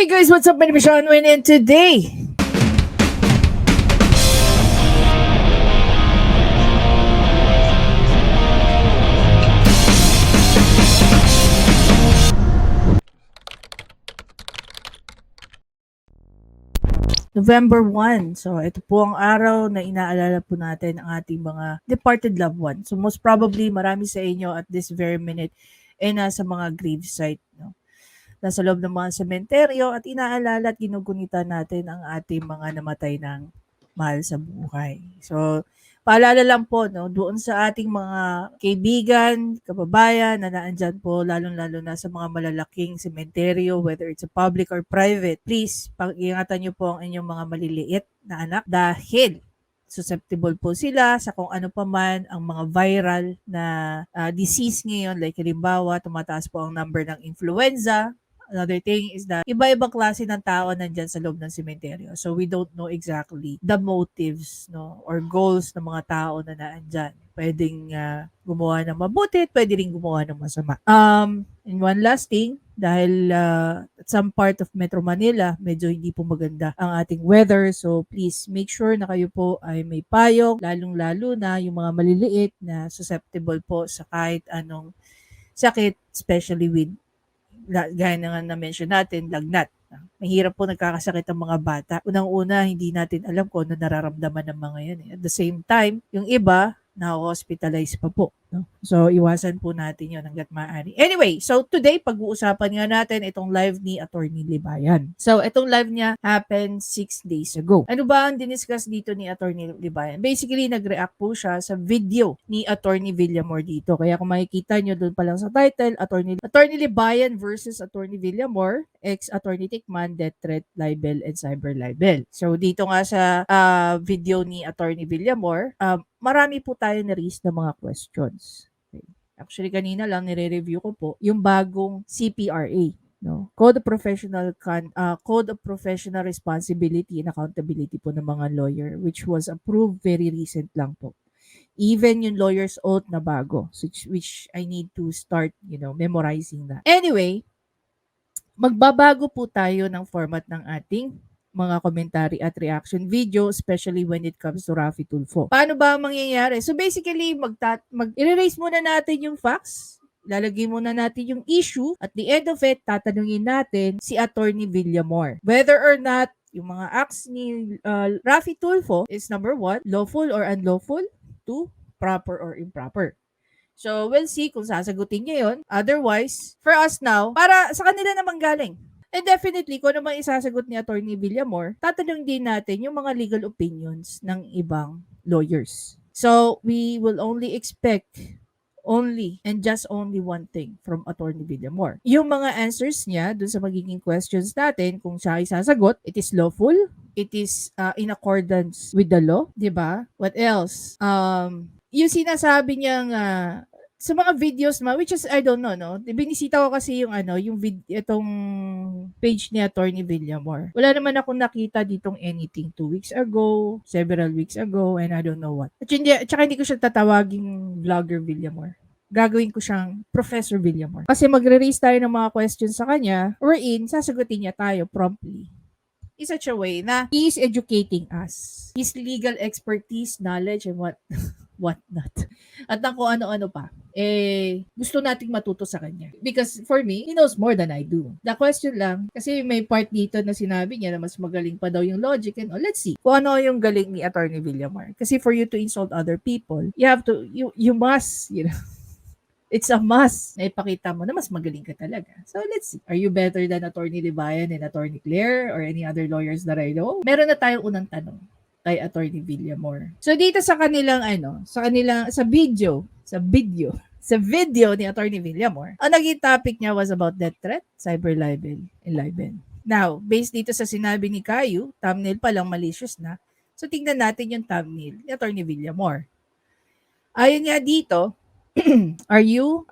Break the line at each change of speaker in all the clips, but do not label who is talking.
guys, what's up? My name is Sean Wayne and today, November 1. So, ito po ang araw na inaalala po natin ang ating mga departed loved ones. So, most probably, marami sa inyo at this very minute ay nasa mga gravesite. No? Nasa loob ng mga sementeryo at inaalala at ginugunita natin ang ating mga namatay ng mahal sa buhay. So, paalala lang po, no, doon sa ating mga kaibigan, kababayan na naandyan po, lalong-lalo na sa mga malalaking sementeryo, whether it's a public or private, please, pag-ingatan nyo po ang inyong mga maliliit na anak dahil susceptible po sila sa kung ano pa man ang mga viral na disease ngayon. Like halimbawa, tumataas po ang number ng influenza. Another thing is that iba-ibang klase ng tao nandyan sa loob ng sementeryo. So we don't know exactly the motives, no, or goals ng mga tao na naandyan. Pwedeng gumawa ng mabuti, pwede rin gumawa ng masama. And one last thing, dahil at some part of Metro Manila, medyo hindi po maganda ang ating weather. So please make sure na kayo po ay may payong, lalong-lalo na yung mga maliliit na susceptible po sa kahit anong sakit, especially with gaya na nga na-mention natin, lagnat. Mahirap po nagkakasakit ang mga bata. Unang-una, hindi natin alam kung ano nararamdaman ng mga yan. At the same time, yung iba, na-hospitalize pa po. No? So, iwasan po natin yun hanggat maaari. Anyway, so today, pag-uusapan nga natin itong live ni Attorney Libayan. So, itong live niya happened 6 days ago. Ano ba ang diniscuss dito ni Attorney Libayan? Basically, nag-react po siya sa video ni Attorney Villamor dito. Kaya kung makikita nyo doon pa lang sa title, Attorney Libayan versus Attorney Villamor, ex-Attorney Tikman, death threat, libel, and cyber libel. So, dito nga sa video ni Attorney Villamor, marami po tayo na-raise na mga questions. Okay. Actually, kanina lang nire-review ko po yung bagong CPRA, no? Code of Professional Responsibility and Accountability po ng mga lawyer, which was approved very recent lang po. Even yung lawyer's oath na bago, which I need to start, memorizing that. Anyway, magbabago po tayo ng format ng ating mga commentary at reaction video, especially when it comes to Raffy Tulfo. Paano ba ang mangyayari? So basically, i-erase muna natin yung facts, lalagay muna natin yung issue, at the end of it, tatanungin natin si Attorney Villamor. Whether or not yung mga acts ni Raffy Tulfo is number 1, lawful or unlawful, 2, proper or improper. So, we'll see kung sasagutin niya yun. Otherwise, for us now, para sa kanila naman galing. And definitely, kung ano man isasagot ni Attorney Villamor, tatanungin din natin yung mga legal opinions ng ibang lawyers. So, we will only expect and just only one thing from Attorney Villamor. Yung mga answers niya dun sa magiging questions natin, kung siya ay sasagot, it is lawful, it is in accordance with the law, di ba? What else? Yung sinasabi niyang sa mga videos which is I don't know, no. Binisita ko kasi yung itong page ni Attorney Villamor. Wala naman akong nakita ditong anything 2 weeks ago, several weeks ago, and I don't know what. At tsaka hindi ko siya tatawaging vlogger Villamor. Gagawin ko siyang Professor Villamor. Kasi magre-raise tayo ng mga questions sa kanya, wherein sasagutin niya tayo promptly. In such a way na he is educating us. His legal expertise, knowledge, and what not. At ang kung ano-ano pa, gusto nating matuto sa kanya. Because for me, he knows more than I do. The question lang, kasi may part dito na sinabi niya na mas magaling pa daw yung logic and all. Let's see kung ano yung galing ni Attorney Villamor. Kasi for you to insult other people, you must, it's a must na ipakita mo na mas magaling ka talaga. So, let's see. Are you better than Attorney Libayan and Attorney Claire or any other lawyers that I know? Meron na tayong unang tanong kay Attorney Villamor. So, dito sa kanilang, sa video ni Attorney Villamor, ang naging topic niya was about death threat, cyber libel, and libel. Now, based dito sa sinabi ni Caillou, thumbnail pa lang malicious na. So, tingnan natin yung thumbnail ni Attorney Villamor. Ayon nga dito, are you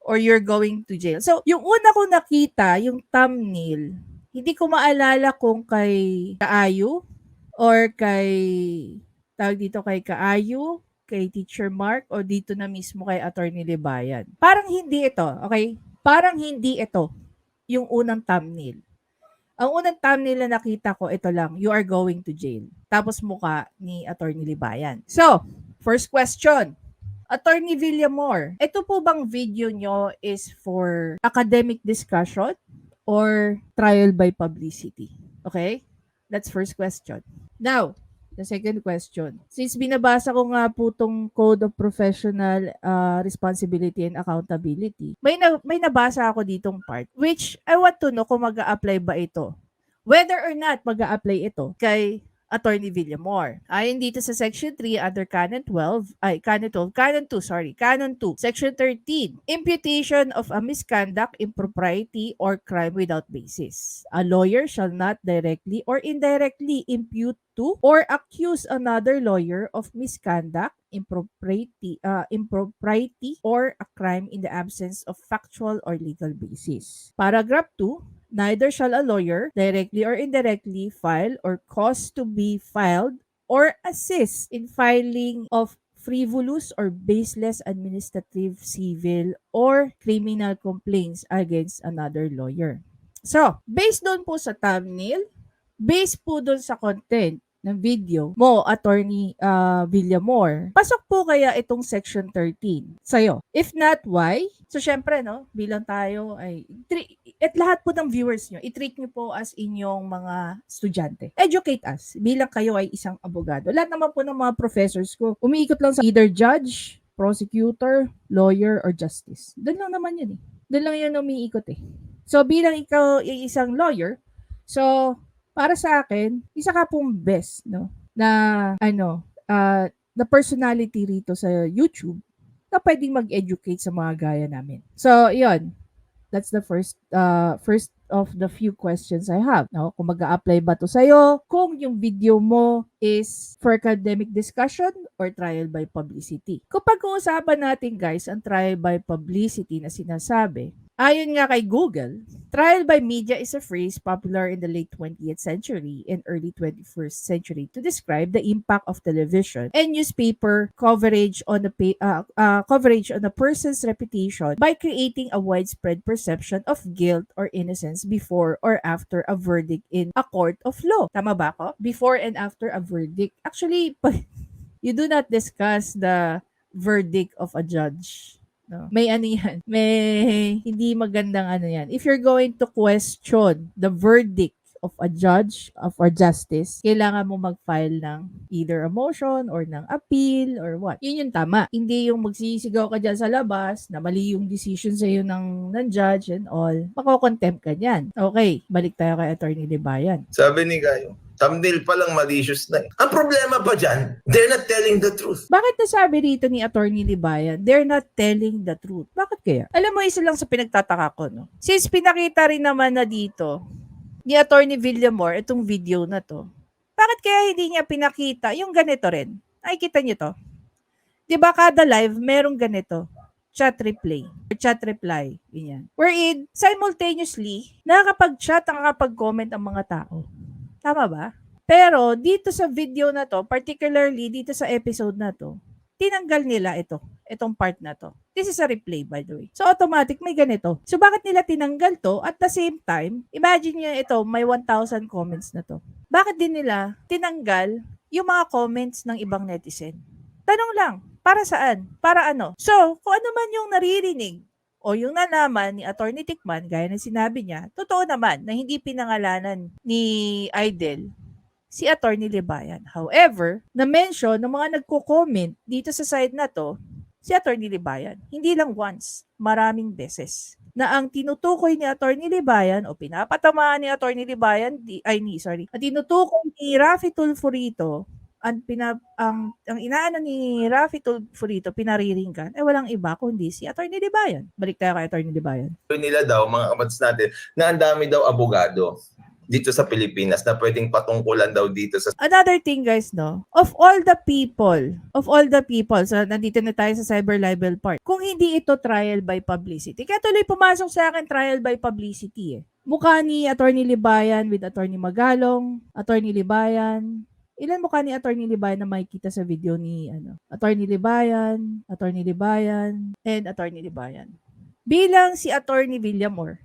or you're going to jail? So, yung una ko nakita, yung thumbnail, hindi ko maalala kung kay Kaayu or kay Kaayu, kay Teacher Mark, o dito na mismo kay Attorney Libayan. Parang hindi ito, okay? Parang hindi ito yung unang thumbnail. Ang unang thumbnail na nakita ko, ito lang, "You are going to jail." Tapos mukha ni Attorney Libayan. So, first question. Attorney Villamor, ito po bang video nyo is for academic discussion or trial by publicity? Okay? That's first question. Now, the second question. Since binabasa ko nga po tong Code of Professional Responsibility and Accountability, may nabasa ako ditong part which I want to know kung mag-a-apply ba ito. Whether or not mag-a-apply ito kay Attorney Villamor. Ayon dito sa Section 3 under Canon 12, Canon 2, Section 13, imputation of a misconduct, impropriety, or crime without basis. A lawyer shall not directly or indirectly impute to or accuse another lawyer of misconduct, impropriety, or a crime in the absence of factual or legal basis. Paragraph 2, neither shall a lawyer, directly or indirectly, file or cause to be filed or assist in filing of frivolous or baseless administrative, civil, or criminal complaints against another lawyer. So, based doon po sa thumbnail, based po doon sa content ng video mo, Attorney Villamor, pasok po kaya itong Section 13 sa'yo? If not, why? So, syempre, no, bilang tayo ay, at lahat po ng viewers nyo, i-treat nyo po as inyong mga estudyante. Educate us, bilang kayo ay isang abogado. Lahat naman po ng mga professors ko, umiikot lang sa either judge, prosecutor, lawyer, or justice. Doon lang naman yun eh. Doon lang yun umiikot eh. So, bilang ikaw ay isang lawyer, so, para sa akin, isa ka pong best, no? Na, na personality rito sa YouTube na pwedeng mag-educate sa mga gaya namin. So, yun. That's the first of the few questions I have. No? Kung mag-a-apply ba to sa'yo, kung yung video mo is for academic discussion or trial by publicity. Kung pag-uusapan natin guys, ang trial by publicity na sinasabi, ayon nga kay Google, trial by media is a phrase popular in the late 20th century and early 21st century to describe the impact of television and newspaper coverage on a person's reputation by creating a widespread perception of guilt or innocence before or after a verdict in a court of law. Tama ba ako? Before and after a verdict. Actually, you do not discuss the verdict of a judge. No. May ano yan. May hindi magandang ano yan. If you're going to question the verdict of a judge of or justice, kailangan mo mag-file ng either a motion or ng appeal or what. Yun yung tama. Hindi yung magsisigaw ka dyan sa labas na mali yung decision sa'yo ng judge and all. Mako-contempt ka dyan. Okay, balik tayo kay Attorney Libayan.
Sabi ni Gayo, thumbnail pa lang malicious na. Ang problema pa dyan, they're not telling the truth.
Bakit nasabi rito ni Attorney Libayan, they're not telling the truth? Bakit kaya? Alam mo, isa lang sa pinagtataka ko, no? Since pinakita rin naman na dito, ni Attorney Villamor, itong video na to, bakit kaya hindi niya pinakita yung ganito rin? Nakikita niyo to? Diba kada live, merong ganito? Chat replay. Or chat reply. Ganyan. Wherein, simultaneously, nakakapag-chat, nakakapag-comment ang mga tao. Tama ba? Pero dito sa video na to, particularly dito sa episode na to, tinanggal nila itong part na to. This is a replay by the way. So automatic may ganito. So bakit nila tinanggal to at the same time, imagine niyo ito, may 1,000 comments na to. Bakit din nila tinanggal yung mga comments ng ibang netizen? Tanong lang, para saan? Para ano? So, kung ano man yung naririnig o yung nalaman ni Attorney Tikman, gaya ng sinabi niya, totoo naman na hindi pinangalanan ni Idel si Attorney Libayan. However, na-mention ng mga nagko-comment dito sa side na to, si Attorney Libayan. Hindi lang once, maraming beses. Na ang tinutukoy ni Attorney Libayan o pinapatamaan ni Attorney Libayan, ang tinutukoy ni Raffy Tulfo rito, ang inaano ni Raffy Tulfo rito, pinariringgan, walang iba kundi si Attorney Libayan. Balik tayo kay Attorney Libayan.
Nila daw, mga kapatid natin, na ang dami daw abogado dito sa Pilipinas na pwedeng patungkulan daw dito sa...
Another thing guys, no? Of all the people, so nandito na tayo sa cyber libel part, kung hindi ito trial by publicity, kaya tuloy pumasok sa akin trial by publicity eh. Mukha ni Attorney Libayan with Attorney Magalong, Attorney Libayan, ilan mukha ni Attorney Libayan na makikita sa video ni Attorney Libayan, and Attorney Libayan. Bilang si Attorney Villamor,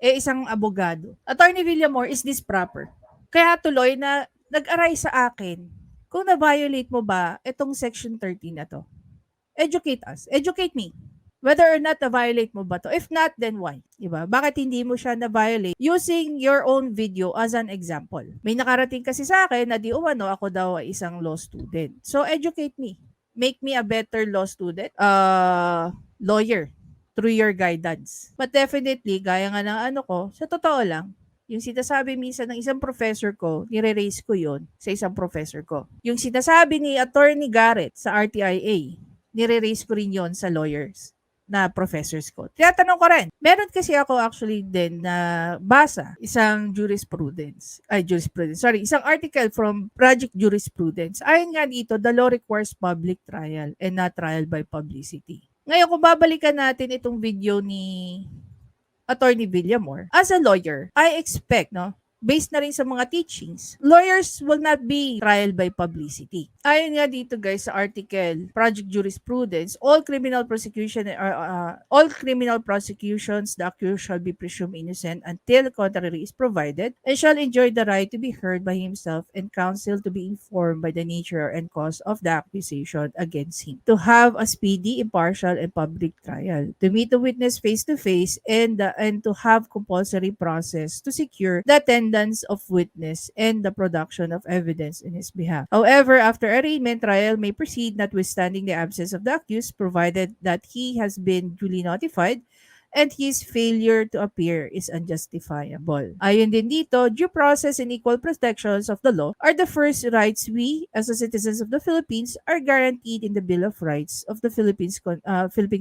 isang abogado. Attorney Villamor, is this proper? Kaya tuloy na nag-aray sa akin kung na-violate mo ba itong Section 13 na to. Educate us. Educate me. Whether or not na-violate mo ba to. If not, then why? Diba? Bakit hindi mo siya na-violate using your own video as an example? May nakarating kasi sa akin na di umano ako daw ay isang law student. So, educate me. Make me a better law student. Lawyer. Through your guidance. But definitely, gaya nga ng ano ko, sa totoo lang, yung sinasabi minsan ng isang professor ko, nire-raise ko yon sa isang professor ko. Yung sinasabi ni Attorney Garrett sa RTIA, nire-raise ko rin yon sa lawyers na professors ko. Tinatanong ko rin. Meron kasi ako actually din na basa isang isang article from Project Jurisprudence. Ayon nga dito, the law requires public trial and not trial by publicity. Ngayon, kung babalikan natin itong video ni Attorney Villamor, as a lawyer, I expect, based na rin sa mga teachings, lawyers will not be trial by publicity. Ayon nga dito guys sa article, Project Jurisprudence, all criminal prosecutions, the accused shall be presumed innocent until the contrary is provided, and shall enjoy the right to be heard by himself and counsel to be informed by the nature and cause of the accusation against him, to have a speedy, impartial, and public trial, to meet the witness face to face, and to have compulsory process to secure the attendance of witness and the production of evidence in his behalf. However, after arraignment, trial may proceed notwithstanding the absence of the accused, provided that he has been duly notified and his failure to appear is unjustifiable. Ayon din dito, due process and equal protections of the law are the first rights we, as the citizens of the Philippines, are guaranteed in the Bill of Rights of the Philippine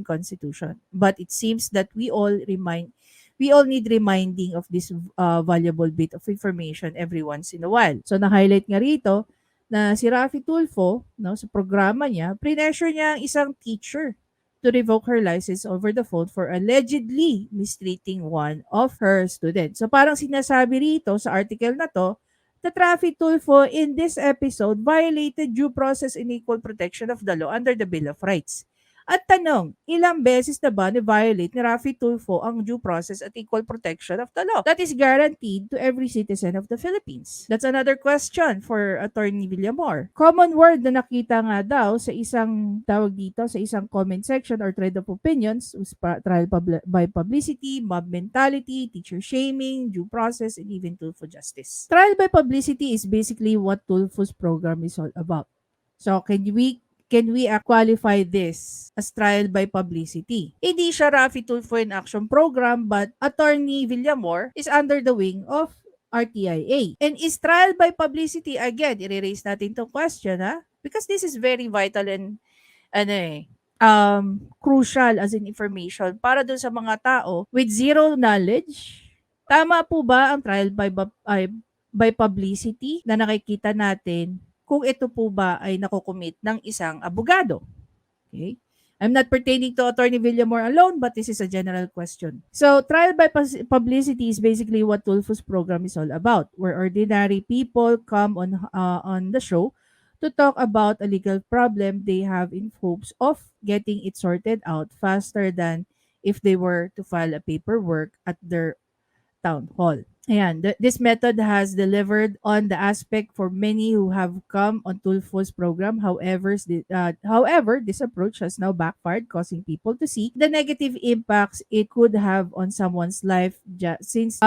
Constitution. But it seems that we all need reminding of this valuable bit of information every once in a while. So, na-highlight nga rito na si Raffy Tulfo, sa programa niya, pressure niya ang isang teacher to revoke her license over the phone for allegedly mistreating one of her students. So, parang sinasabi rito sa article na to, that Raffy Tulfo in this episode violated due process and equal protection of the law under the Bill of Rights. At tanong, ilang beses na ba ni-violate ni Raffy Tulfo ang due process at equal protection of the law that is guaranteed to every citizen of the Philippines? That's another question for Attorney Villamor. Common word na nakita nga daw sa isang comment section or thread of opinions was trial by publicity, mob mentality, teacher shaming, due process, and even Tulfo justice. Trial by publicity is basically what Tulfo's program is all about. So, can we qualify this as trial by publicity? Hindi siya Raffy Tulfo in Action program, but Attorney Villamor is under the wing of RTIA. And is trial by publicity, again, i-raise natin itong question, because this is very vital and crucial as in information para dun sa mga tao with zero knowledge. Tama po ba ang trial by publicity na nakikita natin kung ito po ba ay nakocommit ng isang abogado? Okay? I'm not pertaining to Attorney Villamor alone, but this is a general question. So, trial by publicity is basically what Tulfo's program is all about, where ordinary people come on the show to talk about a legal problem they have in hopes of getting it sorted out faster than if they were to file a paperwork at their town hall. Ayan, this method has delivered on the aspect for many who have come on Tulfo's program. However, this approach has now backfired, causing people to see the negative impacts it could have on someone's life since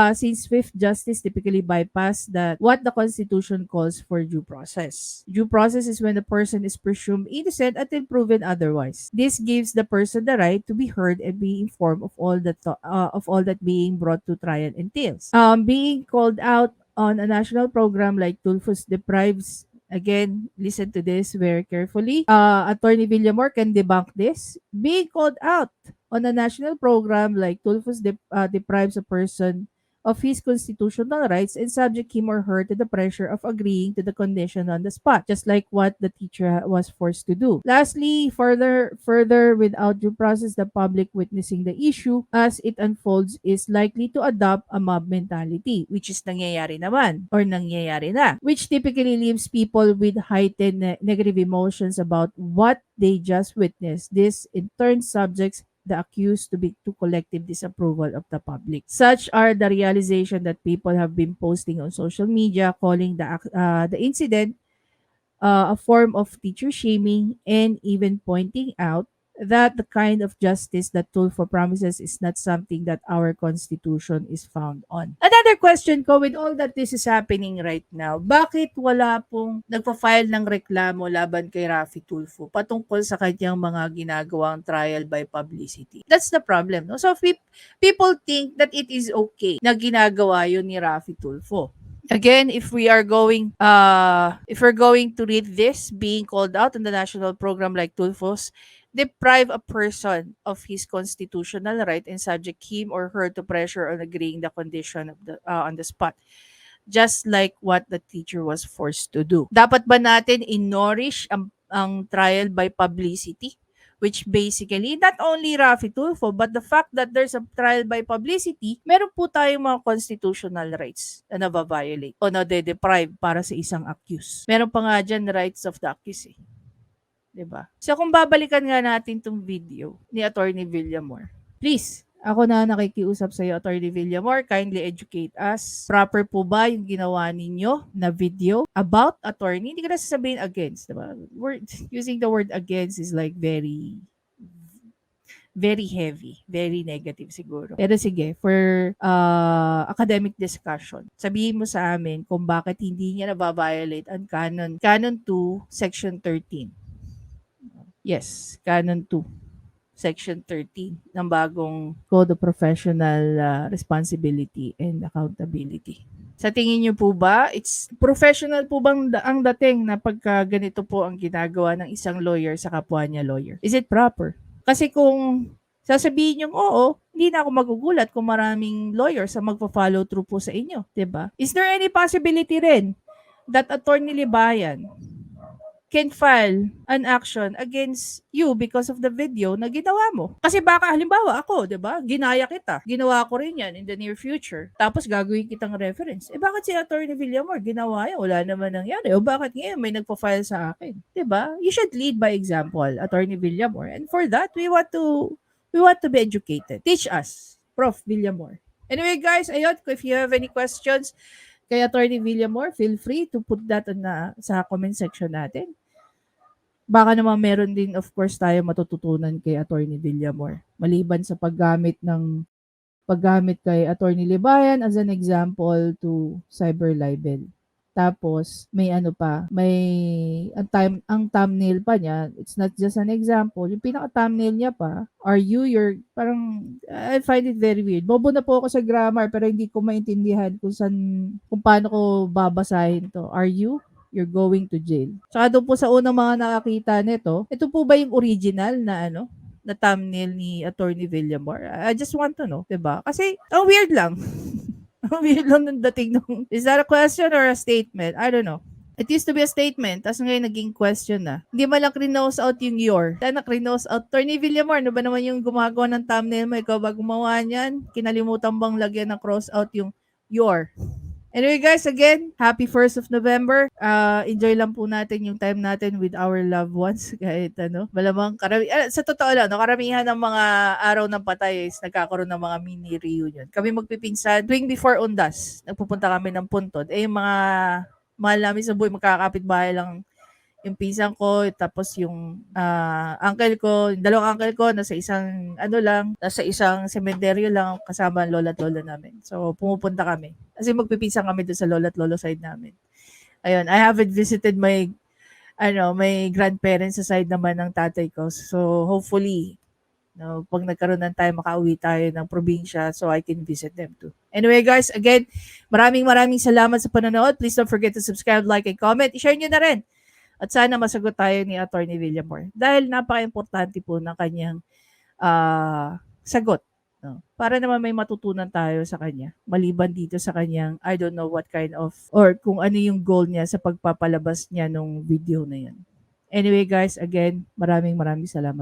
Swift justice typically bypass what the Constitution calls for due process. Due process is when the person is presumed innocent until proven otherwise. This gives the person the right to be heard and be informed of all that being brought to trial entails. Being called out on a national program like Tulfo's deprives, again, listen to this very carefully. Attorney Villamor can debunk this. Being called out on a national program like Tulfo's deprives a person of his constitutional rights and subject him or her to the pressure of agreeing to the condition on the spot, just like what the teacher was forced to do. Lastly, further without due process, the public witnessing the issue as it unfolds is likely to adopt a mob mentality, which is nangyayari na, which typically leaves people with heightened negative emotions about what they just witnessed. This in turn subjects the accused to collective disapproval of the public. Such are the realization that people have been posting on social media, calling the incident a form of teacher shaming, and even pointing out that the kind of justice that Tulfo promises is not something that our constitution is found on. Another question ko, with all that this is happening right now, bakit wala pong nagpa-file ng reklamo laban kay Raffy Tulfo patungkol sa kanyang mga ginagawang trial by publicity? That's the problem. No? So people think that it is okay na ginagawa yun ni Raffy Tulfo. Again, if we're going to read this being called out in the national program like Tulfo's, deprive a person of his constitutional right and subject him or her to pressure on agreeing the condition of the on the spot, just like what the teacher was forced to do. Dapat ba natin in-nourish ang trial by publicity? Which basically, not only Raffy Tulfo, but the fact that there's a trial by publicity, meron po tayong mga constitutional rights na nababiolate o nade-deprive para sa isang accused. Meron pa nga dyan rights of the accused eh. Diba? So kung babalikan nga natin tong video ni Attorney Villamor, please, ako na nakikiusap sa iyo, Attorney Villamor, kindly educate us. Proper po ba yung ginawa ninyo na video about attorney? Hindi ko na sasabihin against, diba? Using the word against is like very heavy, very negative siguro. Pero sige, for academic discussion, sabihin mo sa amin kung bakit hindi niya nababiolate ang Canon 2, Section 13. Yes, Canon 2. Section 13 ng bagong Code of Professional Responsibility and Accountability. Sa tingin niyo po ba, it's professional po bang ang dating na pagka ganito po ang ginagawa ng isang lawyer sa kapwa niya lawyer? Is it proper? Kasi kung sasabihin niyo, oo, hindi na ako magugulat kung maraming lawyers ang magpa-follow through po sa inyo, 'di ba? Is there any possibility rin that Attorney Libayan can file an action against you because of the video na ginawa mo? Kasi baka halimbawa ako, 'di ba? Ginaya kita. Ginawa ko rin 'yan in the near future. Tapos gagawin kitang reference. Bakit si Attorney Villamor ginawa 'yan? Wala naman nangyari. O bakit ngayon may nagpa-file sa akin? 'Di ba? You should lead by example, Attorney Villamor. And for that, we want to be educated. Teach us, Prof. Villamor. Anyway, guys, ayun, if you have any questions kay Attorney Villamor, feel free to put that sa comment section natin. Baka naman meron din, of course, tayo matututunan kay Attorney Villamor. Maliban sa paggamit kay Attorney Libayan as an example to cyber libel. Tapos, may ang thumbnail pa niya, it's not just an example. Yung pinaka-thumbnail niya pa, I find it very weird. Bobo na po ako sa grammar, pero hindi ko maintindihan kung paano ko babasahin to. You're going to jail. Saka doon po sa unang mga nakakita nito, ito po ba yung original na thumbnail ni Attorney Villamor? I just want to know, 'di ba? Kasi ang weird lang. Ang weird lang ng dating nung, is that a question or a statement? I don't know. It used to be a statement, tapos ngayon naging question na. Hindi man lang crinose out yung your. Kaya na-crinose out. Attorney Villamor, ano ba naman yung gumagawa ng thumbnail mo? Ikaw ba gumawa niyan? Kinalimutan bang lagyan ng cross out yung your? Anyway guys, again, happy 1st of November. Enjoy lang po natin yung time natin with our loved ones. Kahit malamang sa totoo lang, karamihan ng mga araw ng patay is nagkakaroon ng mga mini reunion. Kami magpipinsan, tuwing before Undas, nagpupunta kami ng Puntod. Yung mga mahal namin sa buhay, magkakapit bahay lang yung pinsan ko, tapos yung uncle ko, yung dalawang uncle ko, nasa isang sementeryo lang kasama ang lola at lola namin. So, pumupunta kami. Kasi magpipinsan kami doon sa lola at lolo side namin. Ayun, I haven't visited my grandparents sa side naman ng tatay ko. So, hopefully, pag nagkaroon ng time, makauwi tayo ng probinsya so I can visit them too. Anyway guys, again, maraming salamat sa panonood. Please don't forget to subscribe, like, and comment. I-share nyo na rin. At sana masagot tayo ni Attorney Villamor. Dahil napaka-importante po ng kanyang sagot. No? Para naman may matutunan tayo sa kanya. Maliban dito sa kanyang, I don't know what kind of, or kung ano yung goal niya sa pagpapalabas niya nung video na yan. Anyway guys, again, maraming salamat.